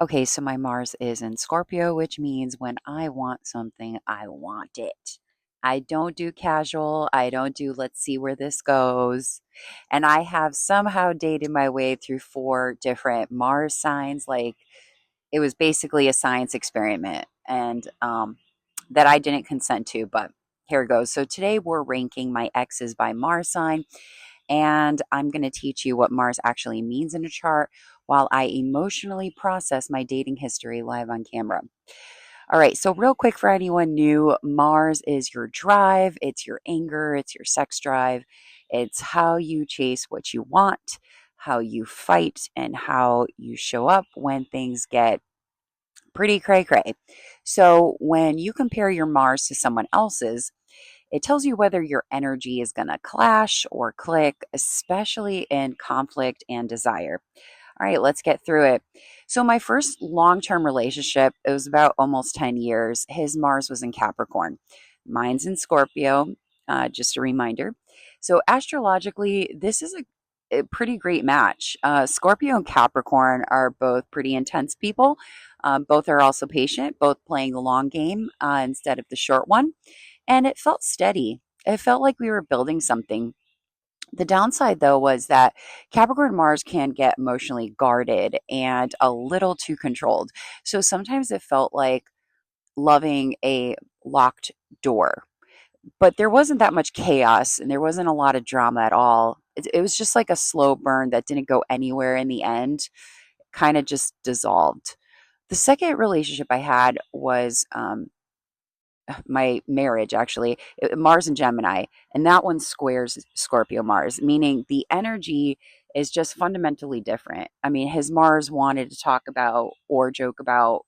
Okay, so my Mars is in Scorpio, which means when I want something, I want it. I don't do casual. I don't do let's see where this goes. And I have somehow dated my way through four different Mars signs. Like it was basically a science experiment and that I didn't consent to, but here it goes. So today we're ranking my exes by Mars sign. And I'm going to teach you what Mars actually means in a chart while I emotionally process my dating history live on camera. All right, so real quick for anyone new, Mars is your drive, it's your anger, it's your sex drive, it's how you chase what you want, how you fight, and how you show up when things get pretty cray cray. So when you compare your Mars to someone else's, it tells you whether your energy is going to clash or click, especially in conflict and desire. All right, let's get through it. So, my first long term relationship, it was about almost 10 years. His Mars was in Capricorn, mine's in Scorpio, just a reminder. So, astrologically, this is a pretty great match. Scorpio and Capricorn are both pretty intense people. Both are also patient, both playing the long game instead of the short one. And it felt steady. It felt like we were building something. The downside, though, was that Capricorn Mars can get emotionally guarded and a little too controlled. So sometimes it felt like loving a locked door. But there wasn't that much chaos and there wasn't a lot of drama at all. It was just like a slow burn that didn't go anywhere in the end, kind of just dissolved. The second relationship I had was my marriage actually, Mars and Gemini, and that one squares Scorpio Mars, meaning the energy is just fundamentally different. I mean, his Mars wanted to talk about or joke about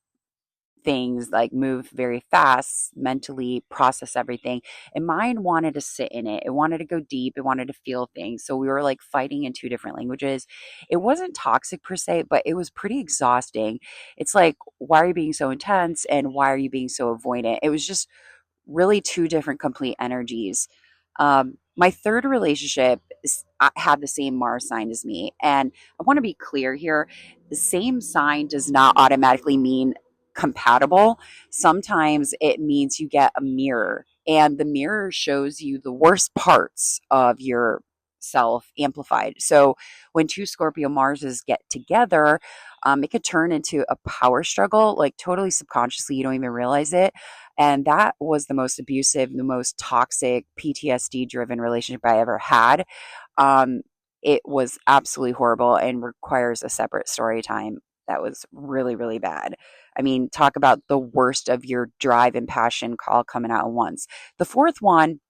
things, like move very fast, mentally process everything. And mine wanted to sit in it. It wanted to go deep. It wanted to feel things. So we were like fighting in two different languages. It wasn't toxic per se, but it was pretty exhausting. It's like, why are you being so intense? And why are you being so avoidant? It was just really two different complete energies. My third relationship had the same Mars sign as me. And I want to be clear here, the same sign does not automatically mean compatible. Sometimes it means you get a mirror, and the mirror shows you the worst parts of your self amplified. So when two Scorpio Marses get together, it could turn into a power struggle, like totally subconsciously. You don't even realize it. And that was the most abusive, the most toxic, PTSD driven relationship I ever had. Um, it was absolutely horrible and requires a separate story time. That was really, really bad. I mean, talk about the worst of your drive and passion all coming out at once. The fourth one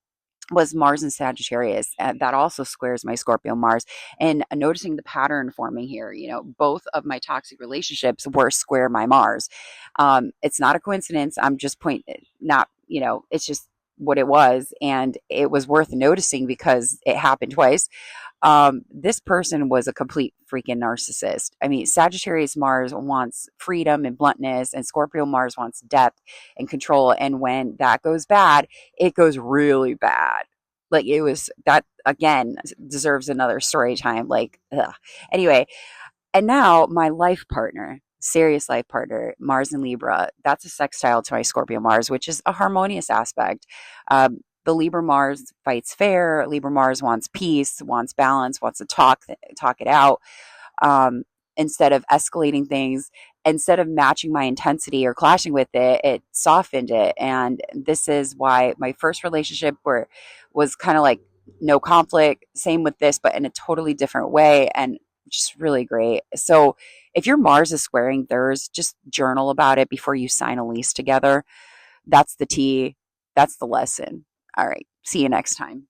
was Mars and Sagittarius. That also squares my Scorpio Mars. And noticing the pattern forming here, both of my toxic relationships were square my Mars. It's not a coincidence. I'm just not, it's just what it was. And it was worth noticing because it happened twice. This person was a complete freaking narcissist. I mean, Sagittarius Mars wants freedom and bluntness, and Scorpio Mars wants depth and control. And when that goes bad, it goes really bad. Like it was that again deserves another story time. Like, ugh. Anyway, and now my life partner, serious life partner, Mars and Libra, that's a sextile to my Scorpio Mars, which is a harmonious aspect. The Libra Mars fights fair. Libra Mars wants peace, wants balance, wants to talk it out. Um, Instead of escalating things, instead of matching my intensity or clashing with it, it softened it. And this is why my first relationship was kind of like no conflict. Same with this, but in a totally different way. And just really great. So if your Mars is squaring theirs, just journal about it before you sign a lease together. That's the tea. That's the lesson. All right. See you next time.